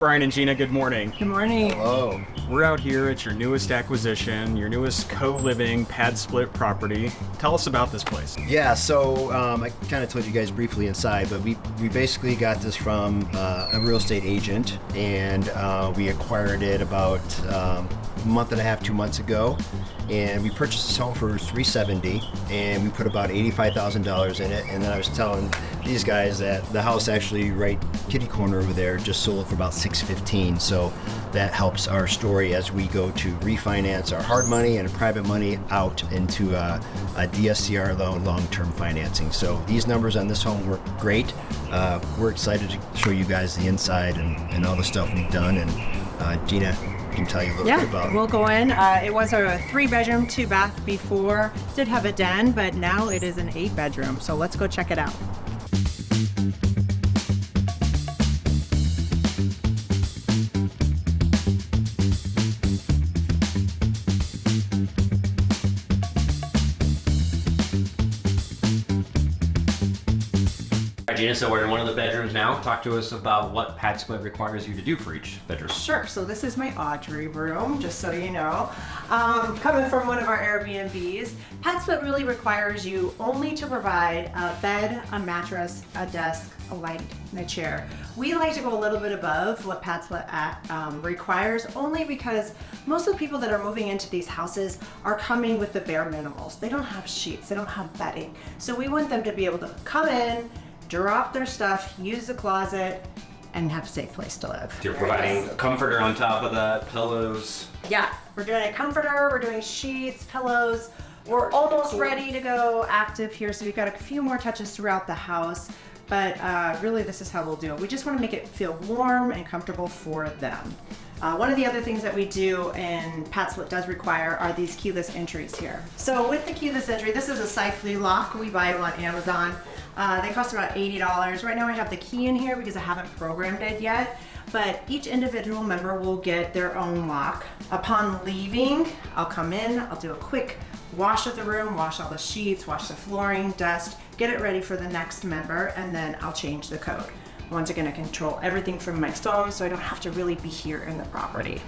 Brian and Gina, good morning. Good morning. Hello. We're out here at your newest acquisition, your newest co-living PadSplit property. Tell us about this place. Yeah, so I kind of told you guys briefly inside, but we basically got this from a real estate agent, and we acquired it about a month and a half, 2 months ago, and we purchased this home for $370, and we put about $85,000 in it. And then I was telling these guys that the house actually right kitty corner over there just sold for about $615. So that helps our story as we go to refinance our hard money and private money out into a DSCR loan, long-term financing. So these numbers on this home work great. We're excited to show you guys the inside and all the stuff we've done. And Gina can tell you a little bit about. We'll go in. It was a 3-bedroom, 2-bath before. Did have a den, but now it is an 8-bedroom. So let's go check it out. Gina, so we're in one of the bedrooms now. Talk to us about what PadSplit requires you to do for each bedroom. Sure. So this is my Audrey room, just so you know. Coming from one of our Airbnbs, PadSplit really requires you only to provide a bed, a mattress, a desk, a light, and a chair. We like to go a little bit above what PadSplit requires, only because most of the people that are moving into these houses are coming with the bare minimals. They don't have sheets, they don't have bedding. So we want them to be able to come in, drop their stuff, use the closet, and have a safe place to live. So you're providing a comforter on top of that, pillows. Yeah, we're doing a comforter, we're doing sheets, pillows. We're almost ready to go active here, so we've got a few more touches throughout the house, but really this is how we'll do it. We just want to make it feel warm and comfortable for them. One of the other things that we do and PadSplit does require are these keyless entries here. So with the keyless entry, this is a safely lock. We buy them on Amazon. They cost about $80. Right now I have the key in here because I haven't programmed it yet, but each individual member will get their own lock. Upon leaving, I'll come in, I'll do a quick wash of the room, wash all the sheets, wash the flooring, dust, get it ready for the next member, and then I'll change the code. Once again, I control everything from my phone, so I don't have to really be here in the property.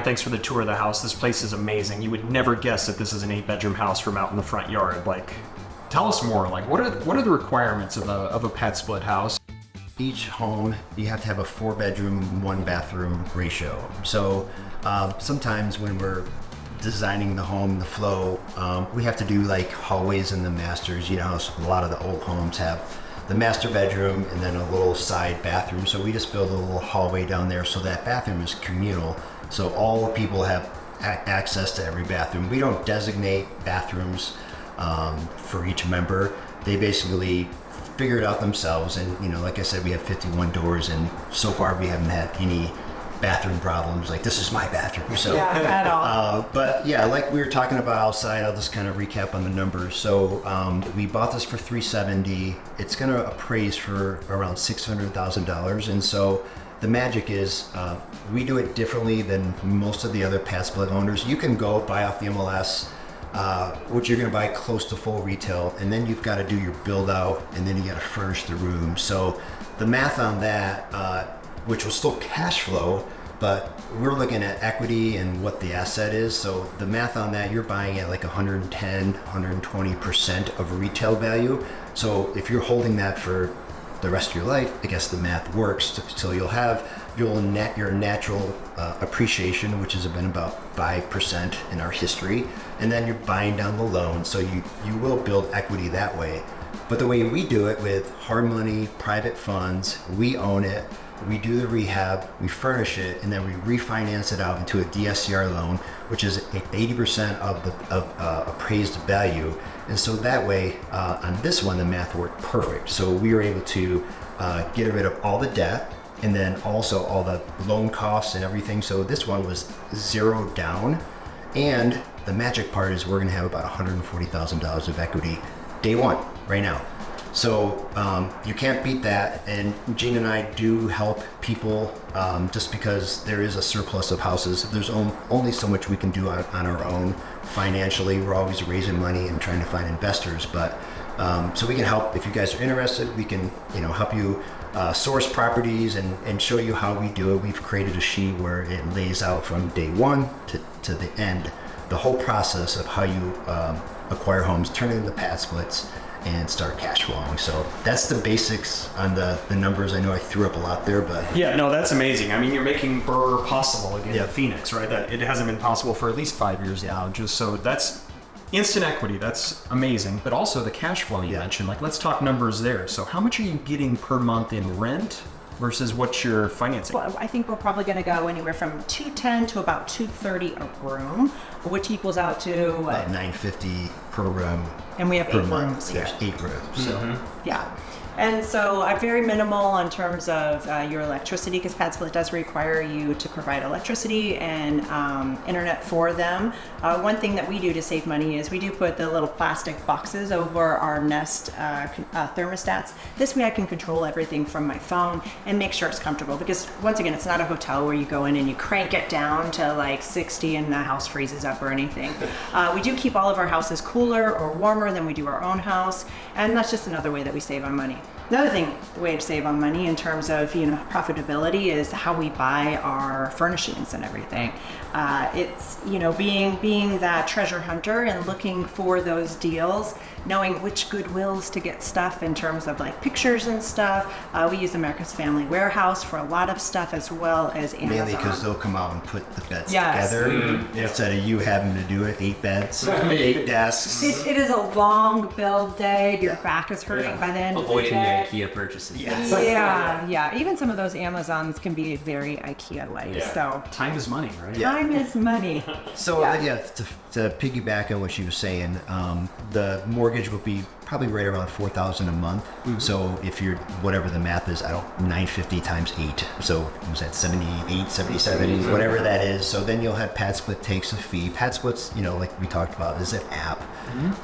Thanks for the tour of the house. This place is amazing. You would never guess that this is an 8-bedroom house from out in the front yard. Like, tell us more. Like, what are the requirements of a PadSplit house? Each home, you have to have a 4-bedroom, 1-bathroom ratio. So sometimes when we're designing the home, the flow, we have to do like hallways in the masters. You know how a lot of the old homes have the master bedroom and then a little side bathroom. So we just build a little hallway down there so that bathroom is communal. So all the people have access to every bathroom. We don't designate bathrooms for each member. They basically figure it out themselves. And you know, like I said, we have 51 doors, and so far we haven't had any bathroom problems. Like, this is my bathroom. So, Yeah, at all. but yeah, like we were talking about outside, I'll just kind of recap on the numbers. So we bought this for $370. It's going to appraise for around $600,000, and so the magic is we do it differently than most of the other PadSplit owners. You can go buy off the MLS, which you're going to buy close to full retail, and then you've got to do your build out, and then you got to furnish the room. So the math on that, which will still cash flow, but we're looking at equity and what the asset is. So the math on that, you're buying at like 110, 120% of retail value. So if you're holding that for the rest of your life, I guess the math works. So you'll have your natural appreciation, which has been about 5% in our history, and then you're buying down the loan, so you will build equity that way. But the way we do it with hard money, private funds, we own it, we do the rehab, we furnish it, and then we refinance it out into a DSCR loan, which is 80% of the appraised value. And so that way, on this one, the math worked perfect. So we were able to get rid of all the debt, and then also all the loan costs and everything. So this one was zero down, and the magic part is we're going to have about $140,000 of equity day one, right now. So you can't beat that. And Gina and I do help people just because there is a surplus of houses. There's only so much we can do on our own financially. We're always raising money and trying to find investors, but so we can help. If you guys are interested, we can help you source properties and show you how we do it. We've created a sheet where it lays out from day one to the end, the whole process of how you acquire homes, turn it into PadSplits, and start cash flowing. So that's the basics on the numbers. I know I threw up a lot there, but Yeah, no, that's amazing. I mean, you're making Burr possible again Yeah. in Phoenix, right? That it hasn't been possible for at least 5 years now. Just so that's instant equity. That's amazing. But also the cash flow you Yeah. mentioned. Like, let's talk numbers there. So how much are you getting per month in rent versus what you're financing? Well, I think we're probably going to go anywhere from $210 to about $230 a room, which equals out to about $950 per room. And we have per 8 month. rooms here. There's 8 rooms. So Yeah. And so very minimal in terms of your electricity, because PadSplit does require you to provide electricity and internet for them. One thing that we do to save money is we do put the little plastic boxes over our Nest thermostats. This way I can control everything from my phone and make sure it's comfortable, because once again, it's not a hotel where you go in and you crank it down to like 60 and the house freezes up or anything. We do keep all of our houses cooler or warmer than we do our own house, and that's just another way that we save on money. Another way to save on money in terms of profitability is how we buy our furnishings and everything. It's being that treasure hunter and looking for those deals, knowing which Goodwills to get stuff in terms of like pictures and stuff. We use America's Family Warehouse for a lot of stuff, as well as Amazon. mainly because they'll come out and put the beds Yes. together instead of you having to do it. 8 beds, 8 desks. It is a long build day. Your back is hurting by the end of the Avoiding the day. IKEA purchases. Yeah. Even some of those Amazons can be very IKEA-like. Yeah. So Time is money, right? Yeah. time is money. So Yeah. to piggyback on what she was saying, the mortgage will be probably right around $4,000 a month. So if you're whatever the math is, 950 times 8. So was that 78, 77, whatever that is. So then you'll have PadSplit takes a fee. PadSplit's, like we talked about, is an app.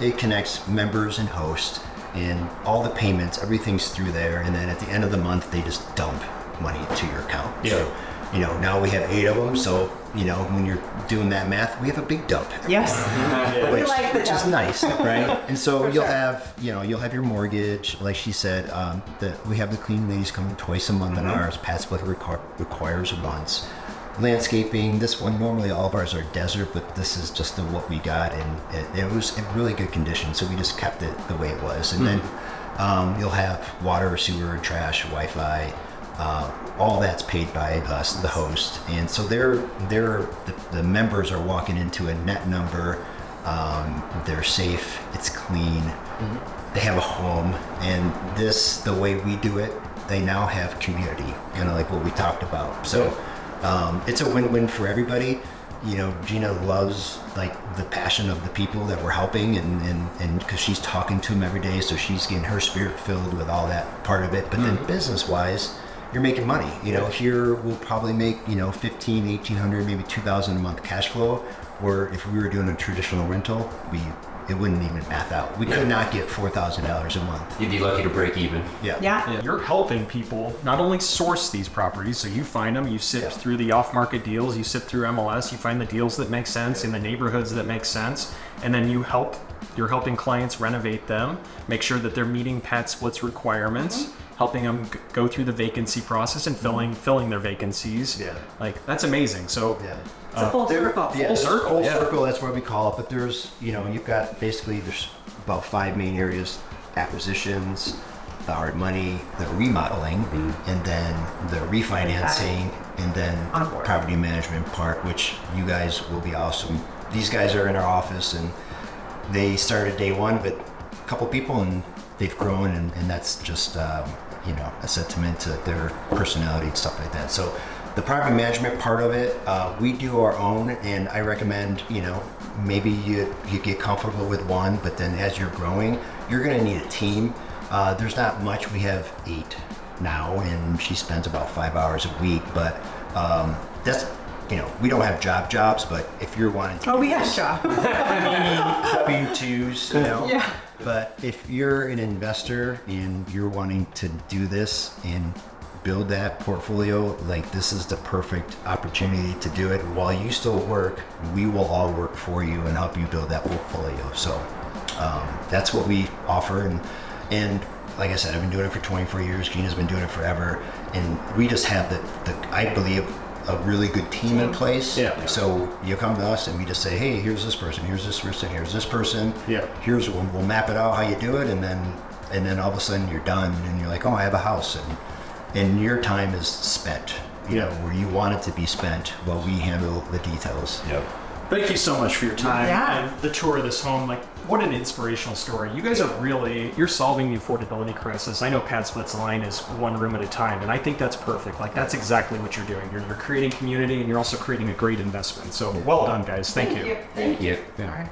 It connects members and hosts, and all the payments, everything's through there. And then at the end of the month, they just dump money to your account. Yeah. So, now we have 8 of them. So, when you're doing that math, we have a big dump. Yes. Which, like the which is dump. nice, right? And so For you'll sure. have, you'll have your mortgage, like she said. We have the cleaning ladies coming twice a month on ours. PadSplit requires once. Landscaping. This one, normally all of ours are desert, but this is just what we got, and it was in really good condition. So we just kept it the way it was, and then you'll have water, sewer, trash, Wi-Fi. All that's paid by us, the host, and so the members are walking into a net number. They're safe. It's clean. They have a home, and the way we do it, they now have community, kind of like what we talked about. So it's a win-win for everybody. Gina loves like the passion of the people that we're helping, and because she's talking to them every day, so she's getting her spirit filled with all that part of it. But then business-wise, you're making money. Here we'll probably make, 15, 1,800, maybe 2,000 a month cash flow, where if we were doing a traditional rental, it wouldn't even math out. We could not get $4,000 a month. You'd be lucky to break even. Yeah. Yeah, you're helping people not only source these properties, so you find them, you sift through the off-market deals, you sift through MLS, you find the deals that make sense in the neighborhoods that make sense, and then you're helping clients renovate them, make sure that they're meeting PadSplit's requirements, helping them go through the vacancy process and filling their vacancies. Yeah. Like, that's amazing. So It's a full circle. Yeah, Full circle, Full yeah. circle, that's what we call it. But there's, you've got there's about 5 main areas: acquisitions, the hard money, the remodeling, and then the refinancing, and then Onboard. property management part, which you guys will be awesome. These guys are in our office, and they started day one with a couple people, and they've grown, and that's just, a sentiment to their personality and stuff like that. So the property management part of it, we do our own, and I recommend, maybe you get comfortable with one, but then as you're growing, you're going to need a team. There's not much. We have 8 now, and she spends about 5 hours a week, but that's we don't have jobs, but if you're wanting to Oh, we have a job. W-2s, Yeah. But if you're an investor and you're wanting to do this and build that portfolio, like this is the perfect opportunity to do it. While you still work, we will all work for you and help you build that portfolio. So that's what we offer. And like I said, I've been doing it for 24 years. Gina's been doing it forever. And we just have I believe, a really good team in place. Yeah. So you come to us and we just say, hey, here's this person, here's this person, here's this person. Yeah. We'll map it out how you do it, and then all of a sudden you're done and you're like, oh, I have a house, and your time is spent. Where you want it to be spent while we handle the details. Yep. Thank you so much for your time Yeah. and the tour of this home. Like, what an inspirational story. You guys are you're solving the affordability crisis. I know PadSplit's line is one room at a time, and I think that's perfect. Like, that's exactly what you're doing. You're creating community, and you're also creating a great investment. So well done, guys. Thank you. Thank you. Yeah. All right.